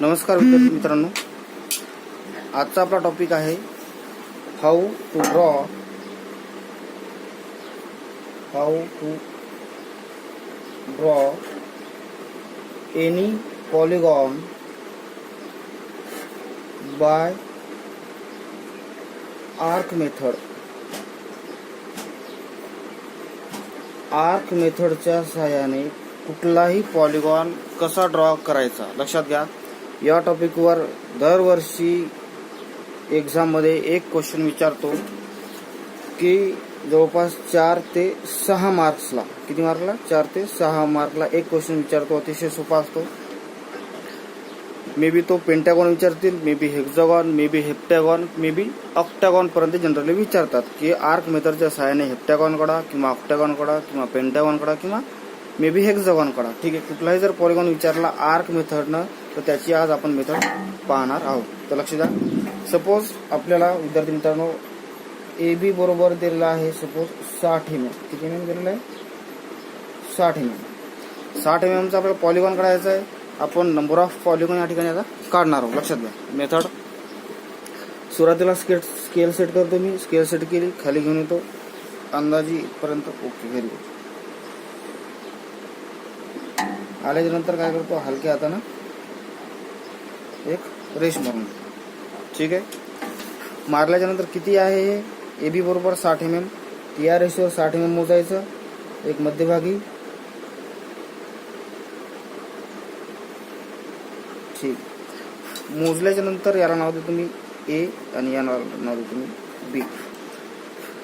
नमस्कार विद्यार्थी मित्रांनो, आजचा आपला टॉपिक आहे how to draw any polygon by arc method. Arc मेथडच्या सहाय्याने कुठलाही पॉलीगॉन कसा ड्रॉ करायचा. लक्षात घ्या, या टॉपिकवर दरवर्षी एक्झाममध्ये एक क्वेश्चन विचारतो की जवळपास 4 ते 6 मार्क्सला, किती मार्कला, 4 ते 6 मार्कला एक क्वेश्चन विचारतो. अतिशय सोपा असतो. मे बी तो पेंटॅगॉन विचारतील, may be hexagon, may be heptagon, may be octagon पर्यंत जनरली विचारतात की आर्क मेथडच्या सहाय्याने हेप्टॅगॉन काढा किंवा ऑक्टॅगॉन काढा किंवा पेंटॅगॉन काढा किंवा मे बी हेक्झागॉन काढा. ठीक आहे, कुठलाही जर पॉलीगॉन विचारला आर्क मेथडनं तर त्याची आज आपण मेथड पाहणार आहोत. तर लक्ष द्या. सपोज आपल्याला विद्यार्थी मित्रांनो ए बी बरोबर दिलेला आहे सपोज 60 mm. किती mm दिलेला आहे? 60 mm. 60 mm चा आपल्याला पॉलीगॉन काढायचा आहे. आपण नंबर ऑफ पॉलीगॉन या ठिकाणी आता काढणार आहोत. लक्षात घ्या मेथड. सुरुवातीला स्केल सेट करतो मी. स्केल सेट केली, खाली घेऊन येतो अंदाजी पर्यंत. Okay, very good. आल्याच्या नंतर काय करतो, हलक्या हातानं एक रेष मारून. ठीक आहे, मारल्याच्या नंतर किती आहे हे? ए बी बरोबर 60 mm. या रेषेवर 60 mm मोजायचं. एक मध्यभागी. ठीक, मोजल्याच्या नंतर याला नाव देतो मी ए आणि याला नाव देतो मी बी.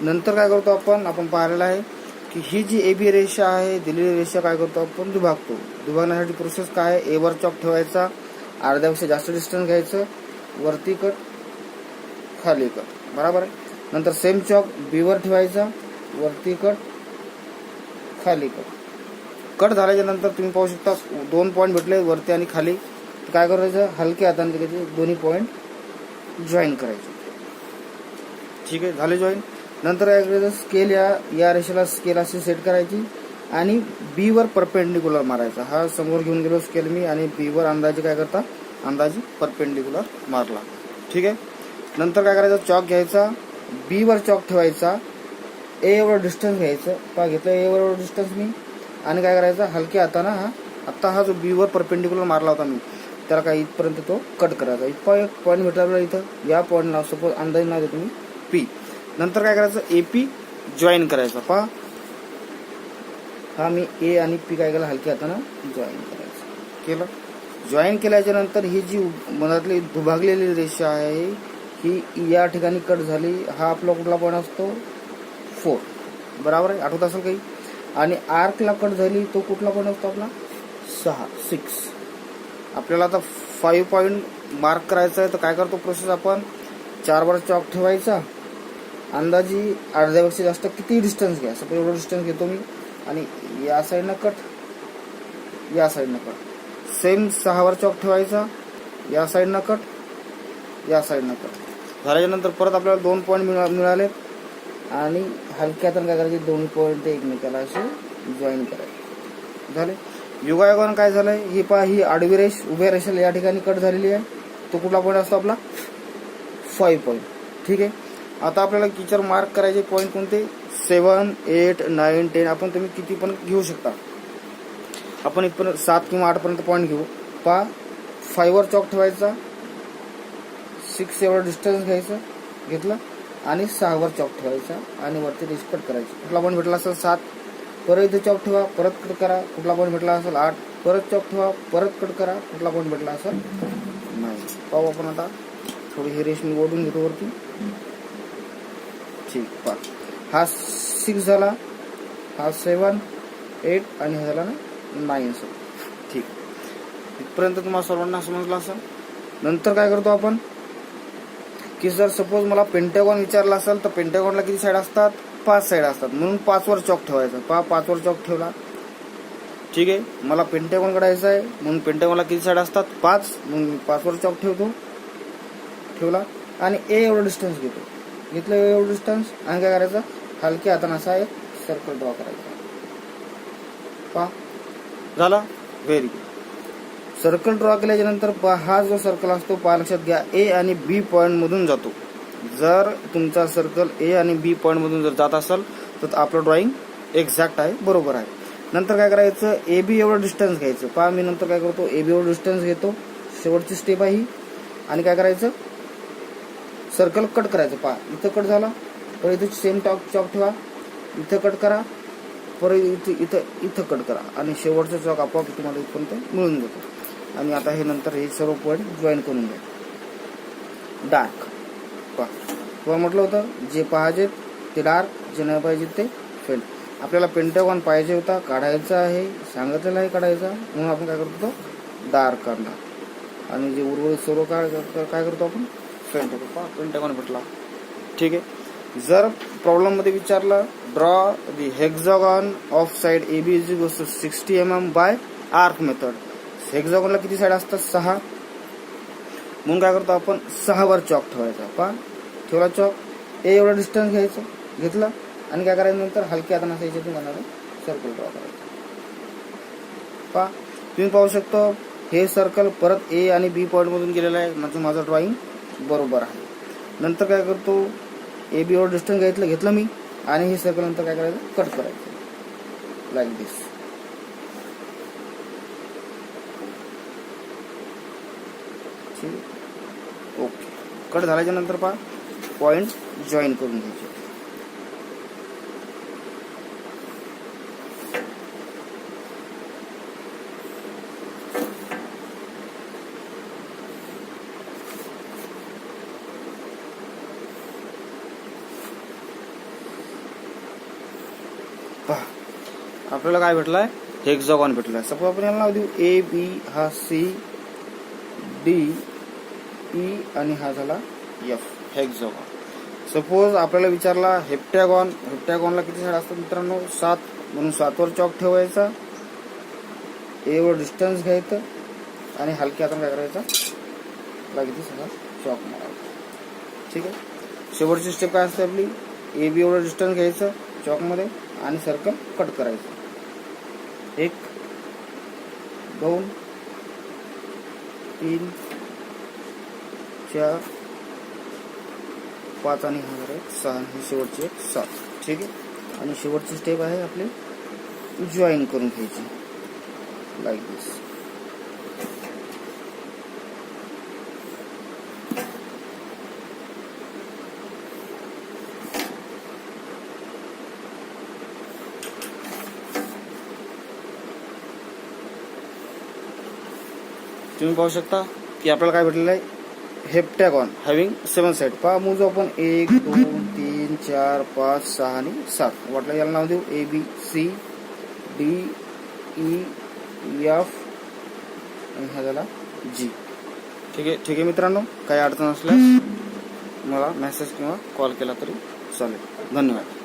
नंतर काय करतो आपण पाहिलेलं आहे की ही जी ए बी रेषा आहे, दिलेली रेषा काय करतो आपण दुभागतो. दुभागण्यासाठी प्रोसेस काय आहे? ए वर चॉक ठेवायचा, अर्ध्यापेक्षा जास्त डिस्टन्स घ्यायचं, वरती कट, खाली कट. बरोबर आहे. नंतर सेम चॉक बी वर ठेवायचा, वरती कट, खाली कट. कट झाल्याच्या नंतर तुम्ही पाहू शकता 2 पॉईंट भेटले वरती आणि खाली. काय करायचं, हलक्या हाताने त्याचे दोन्ही पॉईंट जॉईन करायचे. ठीक आहे, झाले जॉईन. नंतर काय करायचं, स्केल या रेषेला स्केल अशी सेट करायची आणि बी वर परपेंडिक्युलर मारायचा. हा समोर घेऊन गेलो स्केल मी आणि बी वर अंदाजे काय करता, अंदाजे परपेंडिक्युलर मारला. ठीक आहे. नंतर काय करायचं, चॉक घ्यायचा, बी वर चॉक ठेवायचा, ए एवढं डिस्टन्स घ्यायचं. घेतलं ए वर डिस्टन्स मी आणि काय करायचं, हलक्या हातानं हा जो बी वर परपेंडिक्युलर मारला होता मी त्याला काय इथपर्यंत तो कट करायचा. इथं एक पॉईंट भेटला आपल्याला. इथं या पॉईंट नाव सपोज अंदाजे नाव देतो मी पी. नंतर काय करायचं, एपी जॉईन करायचा. हा मी ए आणि पी काय केलं, हलक्या हातानं जॉईन करायचं. केलं. जॉईन केल्याच्या नंतर ही जी मधातली दुभागलेली रेषा आहे ही या ठिकाणी कट झाली. हा आपला कुठला पॉईंट असतो, 4. बरोबर आहे, आठवत असेल काही. आणि आर्कला कट झाली तो कुठला पॉईंट असतो आपला, 6. आपल्याला आता 5 पॉईंट मार्क करायचा आहे. तर काय करतो प्रोसेस, आपण 4 वर चॉक ठेवायचा, अंदाजी अर्ध्यापेक्षा जास्त किती डिस्टन्स घ्या. सपोज एवढं डिस्टन्स घेतो मी आणि या साईडनं कट, या साईडनं कट. सेम 6 वर चॉक ठेवायचा, या साईडनं कट, या साईडनं कट. झाल्याच्या नंतर परत आपल्याला 2 पॉईंट मिळाले आणि हलक्या हाताने काय करायचे, दोन्ही पॉईंट ते एकमेकाला असे जॉईन करायचे. झाले. युगायोगानं काय झालंय, ही पहा, ही आडवी रेष उभ्या रेषेला या ठिकाणी कट झालेली आहे. तो कुठला पॉईंट असतो आपला, 5 पॉईंट. ठीक आहे. आता आपल्याला टीचर मार्क करायचे पॉईंट कोणते, 7, 8, 9, 10. आपण तुम्ही किती पण घेऊ शकता. आपण इथपर्यंत 7 किंवा 8 पर्यंत पॉईंट घेऊ. 5 वर चॉक ठेवायचा, 6 एवढं डिस्टन्स घ्यायचं, घेतलं आणि 6 वर चॉक ठेवायचा आणि वरती रेष कट करायची. कुठला पॉईंट भेटला असेल 7, परत इथे चॉक ठेवा, परत कट करा. कुठला पॉईंट भेटला असेल 8, परत चॉक ठेवा, परत कट करा. कुठला पॉईंट भेटला असेल 9. पाहू आपण आता. थोडी ही रेष मी ओढून घेतो वरती. ठीक, पहा, हा 6 झाला, हा 7, 8 आणि हा झाला ना 9. ठीक, इथपर्यंत तुम्हाला सर्वांना समजलं असं. नंतर काय करतो आपण की जर सपोज मला पेंटॅगॉन विचारला असेल तर पेंटॅगॉनला किती साईड असतात, 5 साईड असतात. म्हणून 5 वर चॉक ठेवायचा. 5 वर चॉक ठेवला. ठीक आहे, मला पेंटॅगॉन काढायचा आहे म्हणून पेंटॅगॉनला किती साईड असतात, 5. म्हणून 5 वर चॉक ठेवला आणि ए एवढं डिस्टन्स घेतलं एवढं डिस्टन्स आणि काय करायचं, हलक्या हाताने असा एक सर्कल ड्रॉ करायचा. पहा, झाला. Very good. सर्कल ड्रॉ केल्याच्या नंतर हा जो सर्कल असतो पहा लक्षात घ्या ए आणि बी पॉईंट मधून जातो. जर तुमचा सर्कल ए आणि बी पॉईंट मधून जर जात असेल तर आपलं ड्रॉइंग एक्झॅक्ट आहे, बरोबर आहे. नंतर काय करायचं, ए बी एवढं डिस्टन्स घ्यायचं. पहा मी नंतर काय करतो, ए बी एवढं डिस्टन्स घेतो, शेवटची स्टेप आहे ही. आणि काय करायचं, सर्कल कट करायचं. पहा इथं कट झाला, तर इथं सेम चॉक ठेवा, इथं कट करा, परत इथं कट करा आणि शेवटचा चॉक आपोआप तुम्हाला इथपर्यंत मिळून जातो. आणि आता हे नंतर हे सर्व पॉईंट जॉईन करून घ्या. डार्क पहा तुम्हाला म्हटलं होतं जे पाहिजे ते डार्क, जे नाही पाहिजे ते फेल. आपल्याला पेंटागॉन पाहिजे होता, काढायचा आहे, सांगितलेला आहे काढायचा, म्हणून आपण काय करतो डार्क काढला. आणि जे उर्वरित सर्व काय करतो आपण फेल टाकतो. पहा पेंटागॉन भेटला. ठीक आहे. जर प्रॉब्लेम मध्ये विचारलं draw the hexagon of side A B is equal to 60 mm by arc method. हेक्सागॉनला किती साइड असतात, 6. म्हणून काय करतो आपण 6 वर चॉक ठेवायचा. पहा ठेवला चॉक, ए एवढं डिस्टन्स घ्यायचं, घेतलं आणि काय करायचं नंतर हलक्या हाताने असं याच्यातून जाणारं सर्कल ड्रॉ करायचं. पहा तुम्ही पाहू शकता हे सर्कल परत ए आणि बी पॉईंट मधून गेलेलं आहे, म्हणजे माझं ड्रॉइंग बरोबर आहे. नंतर काय करतो, ए बी एवढं डिस्टन्स घेतलं मी आणि हे सर्कल नंतर काय करायचं, कट करायचं लाईक दिस. ओके. कट झाल्याच्या नंतर पहा पॉइंट जॉईन करून घ्यायचे. पहा आपल्याला काय भेटलाय, हेक्सागॉन भेटलाय. सपोज आपण याला नाव देऊ ए बी, हा सी डी ई आणि हा झाला एफ, हेक्सागॉन. सपोज आपल्याला विचारला हेप्टॅगॉन, हेप्टॅगॉनला किती साइड असतात मित्रांनो, 7. म्हणून 7 वर चॉक ठेवायचा, ए वर डिस्टन्स घ्यायचं आणि हलक्या हाताने काय करायचा, लागते सगळा चॉक मारायचा. ठीक आहे. शेवटची स्टेप काय असते आपली, ए बी एवढं डिस्टन्स घ्यायचं चॉक मध्ये आणि सर्कल कट करायचं. 1 2 3 4 5 आणि हा 6 ही शेवटची 7. ठीक आहे. आणि शेवटची स्टेप आहे आपली जॉईन करून घ्यायची लाईक दिस. तुम्ही पाहू शकता की आपल्याला काय भेटलेलं आहे, हेप्टॅगॉन हॅव्हिंग 7 साइड. पहा मोजू आपण 1 2 3 4 5 6 आणि 7. वाटलं याला नाव देऊ A B C D E F आणि हा झाला जी. ठीक आहे. ठीक आहे मित्रांनो, काही अडचण असल्यास मला मेसेज किंवा कॉल केला तरी चालेल. धन्यवाद.